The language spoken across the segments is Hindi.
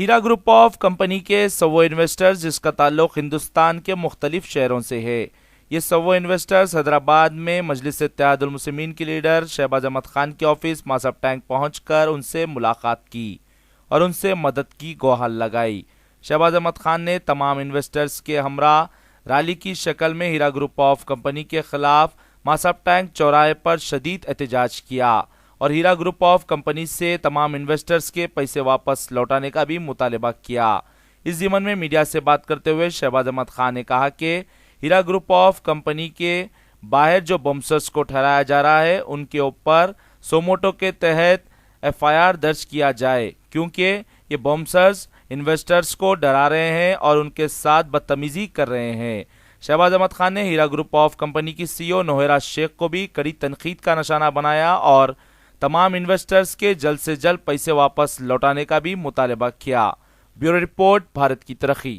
हीरा ग्रुप ऑफ कंपनी के 100 इन्वेस्टर्स जिसका ताल्लुक हिंदुस्तान के मुख्तलिफ शहरों से है। ये 100 इन्वेस्टर्स हैदराबाद में मजलिस इत्तेहादुल मुस्लिमीन के लीडर शहबाज अहमद खान के ऑफिस मासब टैंक पहुंचकर उनसे मुलाकात की और उनसे मदद की गुहार लगाई। शहबाज अहमद खान ने तमाम इन्वेस्टर्स के हमरा रैली की शक्ल में हीरा ग्रुप ऑफ कंपनी के खिलाफ मासब टैंक चौराहे पर शदीद एहतजाज किया और हीरा ग्रुप ऑफ कंपनी से तमाम इन्वेस्टर्स के पैसे वापस लौटाने का भी मुतालबा किया। इस ज़िमन में मीडिया से बात करते हुए शहबाज अहमद खान ने कहा कि हीरा ग्रुप ऑफ कंपनी के बाहर जो बमसर्स को ठहराया जा रहा है उनके ऊपर सोमोटो के तहत FIR दर्ज किया जाए, क्योंकि ये बमसर्स इन्वेस्टर्स को डरा रहे हैं और उनके साथ बदतमीजी कर रहे हैं। शहबाज अहमद खान ने हीरा ग्रुप ऑफ कंपनी की CEO नोहेरा शेख को भी कड़ी तनकीद का निशाना बनाया और तमाम इन्वेस्टर्स के जल्द से जल्द पैसे वापस लौटाने का भी मुतालबा किया। ब्यूरो रिपोर्ट, भारत की तरक्की।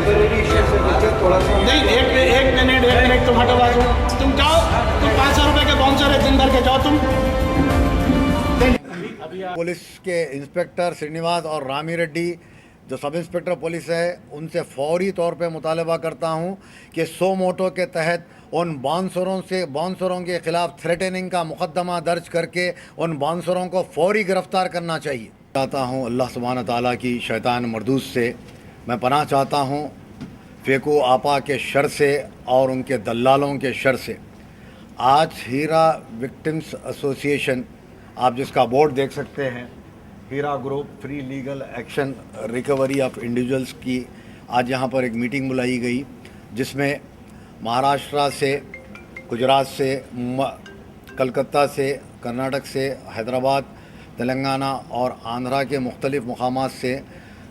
टेम्परेरी इशू से लेकर थोड़ा सा नहीं, एक मिनट तुम हटो बाजू। तुम जाओ, तुम 500 रुपये के बाउंसर है, दिन भर के जाओ तुम। पुलिस के इंस्पेक्टर श्रीनिवास और रामी रेड्डी जो सब इंस्पेक्टर पुलिस है उनसे फौरी तौर पे मुतालबा करता हूं कि सो मोटो के तहत उन बाउंसरों के ख़िलाफ़ थ्रेटनिंग का मुकदमा दर्ज करके उन बाउंसरों को फौरी गिरफ़्तार करना चाहिए। चाहता हूं अल्लाह सुब्हान ताला की शैतान मरदूस से मैं पनाह चाहता हूं, फेको आपा के शर से और उनके दल्लालों के शर से। आज हीरा विक्टिम्स एसोसिएशन, आप जिसका बोर्ड देख सकते हैं, Heera group free legal action recovery of individuals की आज यहाँ पर एक मीटिंग बुलाई गई, जिसमें महाराष्ट्र से, गुजरात से, कलकत्ता से, कर्नाटक से, हैदराबाद, तेलंगाना और आंध्रा के मुख्तलिफ़ मकामात से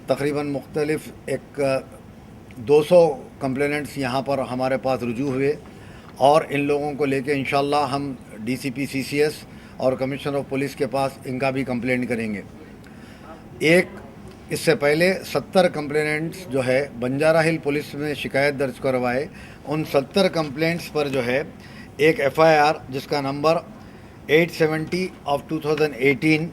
तकरीबन मुख्तलिफ़ 200 कंप्लेनेंट्स यहाँ पर हमारे पास रुजू हुए और इन लोगों को लेके इंशाल्लाह हम डीसीपी सीसीएस और कमिश्नर ऑफ पुलिस के पास इनका भी कंप्लेंट करेंगे। इससे पहले 70 कंप्लेनेंट्स जो है बंजारा हिल पुलिस में शिकायत दर्ज करवाए, उन 70 कंप्लेंट्स पर जो है एक एफआईआर जिसका number 870 of 2018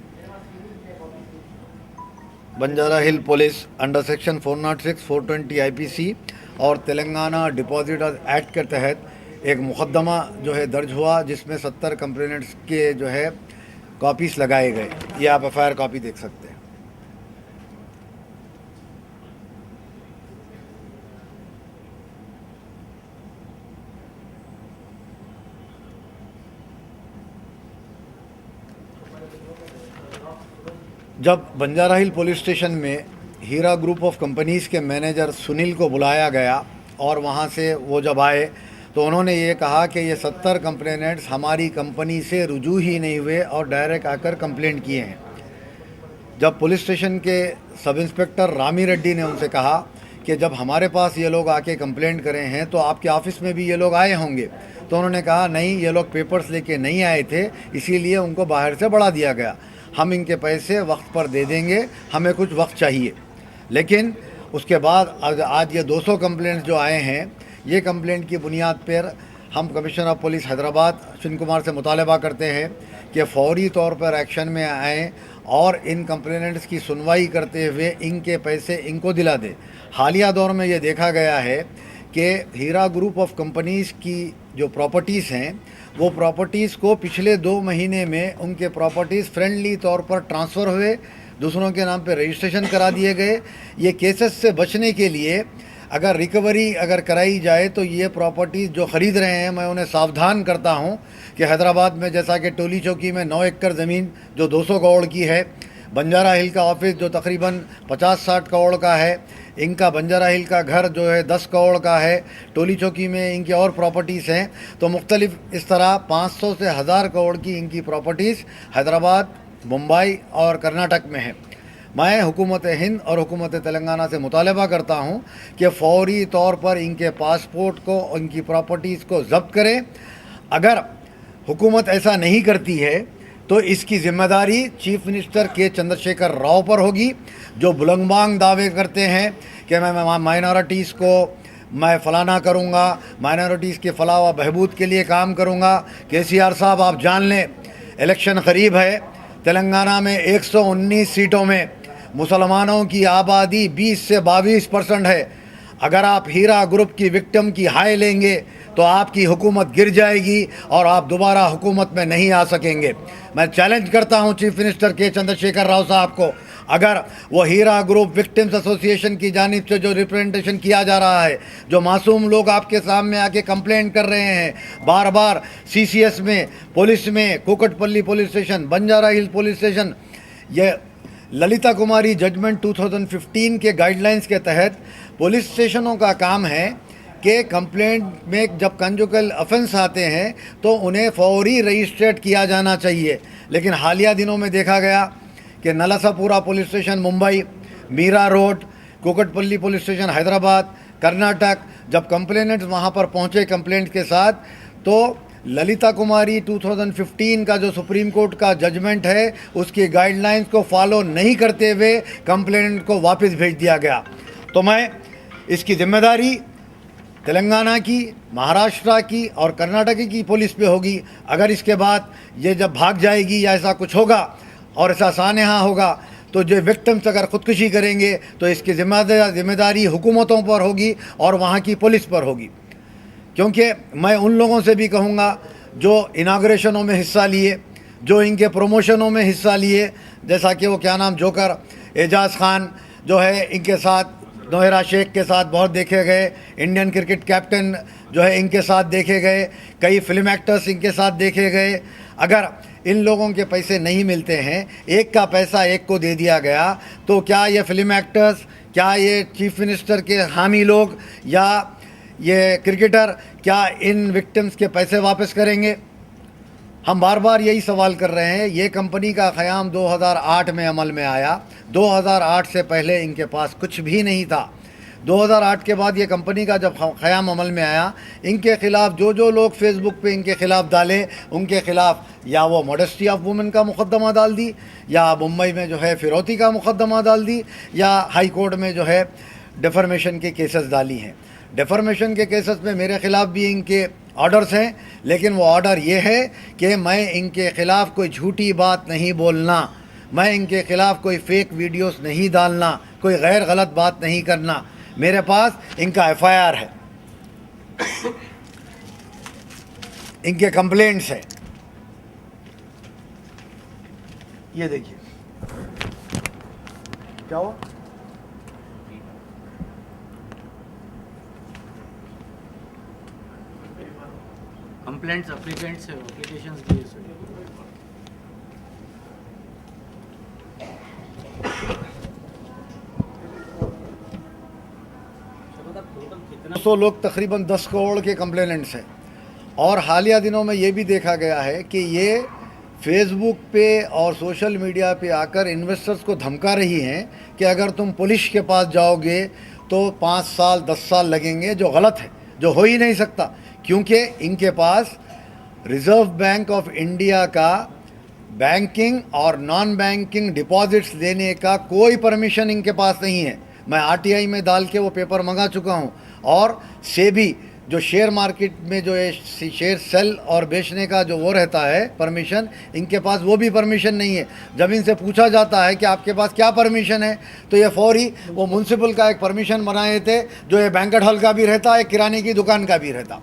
Banjara hill police under section 406, 420 IPC और तेलंगाना डिपॉजिटर्स एक्ट के तहत एक मुकदमा जो है दर्ज हुआ, जिसमें 70 कंप्लेनेंट्स के जो है कॉपीज़ लगाए गए। ये आप एफआईआर कॉपी देख सकते हैं। जब बंजारा हिल पुलिस स्टेशन में हीरा ग्रुप ऑफ कंपनीज़ के मैनेजर सुनील को बुलाया गया और वहाँ से वो जब आए तो उन्होंने ये कहा कि ये 70 कंप्लेनेंट्स हमारी कंपनी से रुजू ही नहीं हुए और डायरेक्ट आकर कंप्लेंट किए हैं। जब पुलिस स्टेशन के सब इंस्पेक्टर रामी रेड्डी ने उनसे कहा कि जब हमारे पास ये लोग आके कंप्लेंट करे हैं तो आपके ऑफिस में भी ये लोग आए होंगे, तो उन्होंने कहा नहीं, ये लोग पेपर्स लेके नहीं आए थे, इसीलिए उनको बाहर से बढ़ा दिया गया। हम इनके पैसे वक्त पर दे देंगे, हमें कुछ वक्त चाहिए। लेकिन उसके बाद आज ये 200 कंप्लेंट्स जो आए हैं, ये कंप्लेंट की बुनियाद पर हम commissioner of police Hyderabad Ashwin Kumar से मुतालबा करते हैं कि फौरी तौर पर एक्शन में आएँ और इन कंप्लेनेंट्स की सुनवाई करते हुए इनके पैसे इनको दिला दे। हालिया दौर में ये देखा गया है कि हीरा ग्रुप ऑफ कंपनीज़ की जो प्रॉपर्टीज़ हैं, वो प्रॉपर्टीज़ को पिछले 2 महीने में उनके प्रॉपर्टीज़ फ्रेंडली तौर पर ट्रांसफ़र हुए, दूसरों के नाम पर रजिस्ट्रेशन करा दिए गए। ये केसेस से बचने के लिए अगर रिकवरी कराई जाए तो ये प्रॉपर्टीज़ जो ख़रीद रहे हैं, मैं उन्हें सावधान करता हूँ कि हैदराबाद में जैसा कि टोली चौकी में 9 एकड़ ज़मीन जो 200 करोड़ की है, बंजारा हिल का ऑफिस जो तकरीबन 50-60 करोड़ का है, इनका बंजारा हिल का घर जो है 10 करोड़ का है, टोली चौकी में इनकी और प्रॉपर्टीज़ हैं, तो मुख्तलिफ इस तरह 500 से 1000 करोड़ की इनकी प्रॉपर्टीज़ हैदराबाद, मुंबई और कर्नाटक में है। मैं हुकूमत हिंद और हुकूमत तेलंगाना से मुतालबा करता हूँ कि फौरी तौर पर इनके पासपोर्ट को, इनकी प्रॉपर्टीज़ को ज़ब्त करें। अगर हुकूमत ऐसा नहीं करती है तो इसकी ज़िम्मेदारी चीफ मिनिस्टर के चंद्रशेखर राव पर होगी, जो बुलंदबांग दावे करते हैं कि मैं माइनॉरिटीज़ को मैं फ़लाना करूँगा, माइनॉरिटीज़ के फलाह व बहबूद के लिए काम करूँगा। केसीआर साहब, आप जान लें, इलेक्शन क़रीब है। तेलंगाना में 119 सीटों में मुसलमानों की आबादी 20 से 22% है। अगर आप हीरा ग्रुप की विक्टिम की हाय लेंगे तो आपकी हुकूमत गिर जाएगी और आप दोबारा हुकूमत में नहीं आ सकेंगे। मैं चैलेंज करता हूं चीफ मिनिस्टर के चंद्रशेखर राव साहब को, अगर वो हीरा ग्रुप विक्टिम्स एसोसिएशन की जानिब से जो रिप्रेजेंटेशन किया जा रहा है, जो मासूम लोग आपके सामने आके कंप्लेंट कर रहे हैं बार बार, सीसीएस में, पुलिस में, कुकटपल्ली पुलिस स्टेशन, बंजारा हिल पुलिस स्टेशन, ये ललिता कुमारी जजमेंट 2015 के गाइडलाइंस के तहत पुलिस स्टेशनों का काम है कि कंप्लेंट में जब कंजुगल ऑफेंस आते हैं तो उन्हें फौरी रजिस्ट्रेट किया जाना चाहिए। लेकिन हालिया दिनों में देखा गया कि Nalasopara police station Mumbai, Mira road, Kukatpally police station Hyderabad, Karnataka, जब कंप्लेनेंट्स वहाँ पर पहुँचे कंप्लेंट के साथ, तो ललिता कुमारी 2015 का जो सुप्रीम कोर्ट का जजमेंट है उसकी गाइडलाइंस को फॉलो नहीं करते हुए कंप्लेनेंट को वापस भेज दिया गया। तो मैं इसकी जिम्मेदारी तेलंगाना की, महाराष्ट्र की और कर्नाटक की पुलिस पे होगी। अगर इसके बाद ये जब भाग जाएगी या ऐसा कुछ होगा और ऐसा सानहा होगा तो जो विक्टिम्स अगर ख़ुदकुशी करेंगे तो इसकी जिम्मेदारी हुकूमतों पर होगी और वहाँ की पुलिस पर होगी। क्योंकि मैं उन लोगों से भी कहूँगा जो इनाग्रेशनों में हिस्सा लिए, जो इनके प्रमोशनों में हिस्सा लिए, जैसा कि वो क्या नाम जोकर एजाज़ खान जो है, इनके साथ नोहरा शेख के साथ बहुत देखे गए, इंडियन क्रिकेट कैप्टन जो है इनके साथ देखे गए, कई फिल्म एक्टर्स इनके साथ देखे गए। अगर इन लोगों के पैसे नहीं मिलते हैं, एक का पैसा एक को दे दिया गया, तो क्या ये फिल्म एक्टर्स, क्या ये चीफ मिनिस्टर के हामी लोग या ये क्रिकेटर क्या इन विक्टिम्स के पैसे वापस करेंगे? हम बार बार यही सवाल कर रहे हैं। ये कंपनी का क़याम 2008 में अमल में आया। 2008 से पहले इनके पास कुछ भी नहीं था। 2008 के बाद ये कंपनी का जब क़याम अमल में आया, इनके ख़िलाफ़ जो लोग फेसबुक पे इनके ख़िलाफ़ डाले, उनके ख़िलाफ़ या वो मॉडेस्टी ऑफ वुमेन का मुकदमा डाल दी, या मुंबई में जो है फिरौती का मुकदमा डाल दी, या हाई कोर्ट में जो है डिफर्मेशन के केसेस डाली हैं। डिफर्मेशन के केसेस में मेरे ख़िलाफ़ भी इनके ऑर्डर्स हैं, लेकिन वो ऑर्डर ये है कि मैं इनके ख़िलाफ़ कोई झूठी बात नहीं बोलना, मैं इनके ख़िलाफ़ कोई फेक वीडियोस नहीं डालना, कोई गैर गलत बात नहीं करना। मेरे पास इनका FIR है, इनके कंप्लेंट्स है। ये देखिए क्या हुआ। कंप्लेंट्स एप्लीकेंट्स एप्लीकेशंस दिए सर। सौ लोग तकरीबन 10 करोड़ के कंप्लेनेंट्स हैं। और हालिया दिनों में ये भी देखा गया है कि ये फेसबुक पे और सोशल मीडिया पे आकर इन्वेस्टर्स को धमका रही हैं कि अगर तुम पुलिस के पास जाओगे तो 5 साल 10 साल लगेंगे, जो गलत है, जो हो ही नहीं सकता। क्योंकि इनके पास रिज़र्व बैंक ऑफ इंडिया का बैंकिंग और नॉन बैंकिंग डिपॉजिट्स लेने का कोई परमिशन इनके पास नहीं है। मैं RTI में डाल के वो पेपर मंगा चुका हूँ। और सेबी जो शेयर मार्केट में जो है शेयर सेल और बेचने का जो वो रहता है परमिशन, इनके पास वो भी परमिशन नहीं है। जब इनसे पूछा जाता है कि आपके पास क्या परमिशन है, तो ये फौरी वो म्यूनसिपल का एक परमिशन बनाए थे, जो ये बैंकेट हॉल का भी रहता है, किराने की दुकान का भी रहता।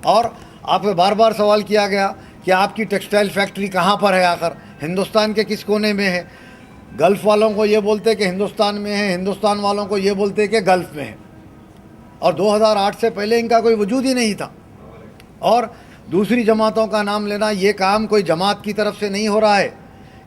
और आपसे बार बार सवाल किया गया कि आपकी टेक्सटाइल फैक्ट्री कहाँ पर है, आखिर हिंदुस्तान के किस कोने में है। गल्फ़ वालों को ये बोलते कि हिंदुस्तान में है, हिंदुस्तान वालों को ये बोलते कि गल्फ़ में है। और 2008 से पहले इनका कोई वजूद ही नहीं था। और दूसरी जमातों का नाम लेना, ये काम कोई जमात की तरफ से नहीं हो रहा है।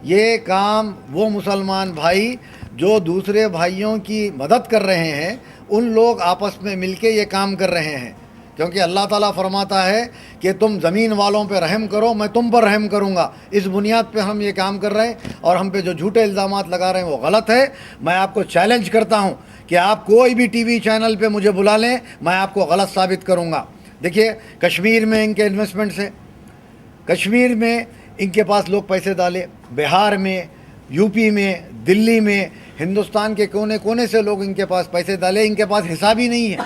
ये काम वो मुसलमान भाई जो दूसरे भाइयों की मदद कर रहे हैं, उन लोग आपस में मिलके ये काम कर रहे हैं। क्योंकि अल्लाह ताला फरमाता है कि तुम ज़मीन वालों पे रहम करो, मैं तुम पर रहम करूँगा। इस बुनियाद पे हम ये काम कर रहे हैं और हम पे जो झूठे इल्ज़ामात लगा रहे हैं वो गलत है। मैं आपको चैलेंज करता हूँ कि आप कोई भी TV चैनल पे मुझे बुला लें, मैं आपको गलत साबित करूँगा। देखिए, कश्मीर में इनके इन्वेस्टमेंट्स हैं, कश्मीर में इनके पास लोग पैसे डाले, बिहार में, UP में, दिल्ली में, हिंदुस्तान के कोने कोने से लोग इनके पास पैसे डाले। इनके पास हिसाब ही नहीं है,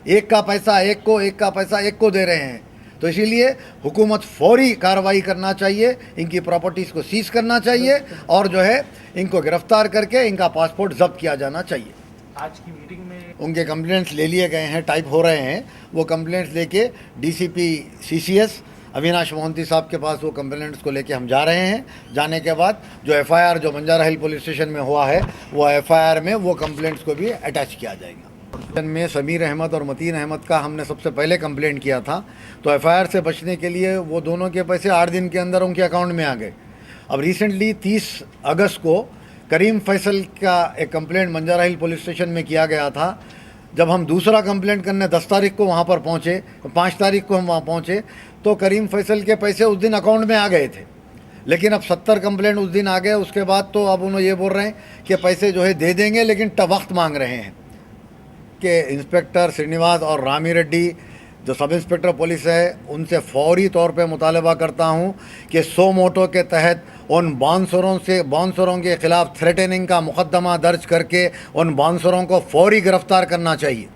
एक का पैसा एक को, एक का पैसा एक को दे रहे हैं। तो इसीलिए हुकूमत फौरी कार्रवाई करना चाहिए, इनकी प्रॉपर्टीज़ को सीज करना चाहिए और जो है इनको गिरफ्तार करके इनका पासपोर्ट जब्त किया जाना चाहिए। आज की मीटिंग में उनके कंप्लेंट्स ले लिए गए हैं, टाइप हो रहे हैं। वो कंप्लेंट्स लेके DCP CCS अविनाश मोहंती साहब के पास वो कंप्लेंट्स को लेके हम जा रहे हैं। जाने के बाद जो FIR जो बंजारा हिल पुलिस स्टेशन में हुआ है, वो FIR में वो कंप्लेंट्स को भी अटैच किया जाएगा। में समीर अहमद और मतीन अहमद का हमने सबसे पहले कंप्लेंट किया था, तो FIR से बचने के लिए वो दोनों के पैसे 8 दिन के अंदर उनके अकाउंट में आ गए। अब रिसेंटली 30 अगस्त को करीम फैसल का एक कंप्लेंट बंजारा हिल पुलिस स्टेशन में किया गया था। जब हम दूसरा कंप्लेंट करने 10 तारीख को वहाँ पर पहुँचे, 5 तारीख को हम वहाँ पहुँचे, तो करीम फैसल के पैसे उस दिन अकाउंट में आ गए थे। लेकिन अब 70 कंप्लेंट उस दिन आ गए। उसके बाद तो अब उन्होंने ये बोल रहे हैं कि पैसे जो है दे देंगे, लेकिन वक्त मांग रहे हैं। कि इंस्पेक्टर श्रीनिवास और रामी रेड्डी जो सब इंस्पेक्टर पुलिस है, उनसे फौरी तौर पे मुतालबा करता हूं कि 100 मोटो के तहत उन बाउंसरों के ख़िलाफ़ थ्रेटनिंग का मुकदमा दर्ज करके उन बाउंसरों को फौरी गिरफ़्तार करना चाहिए।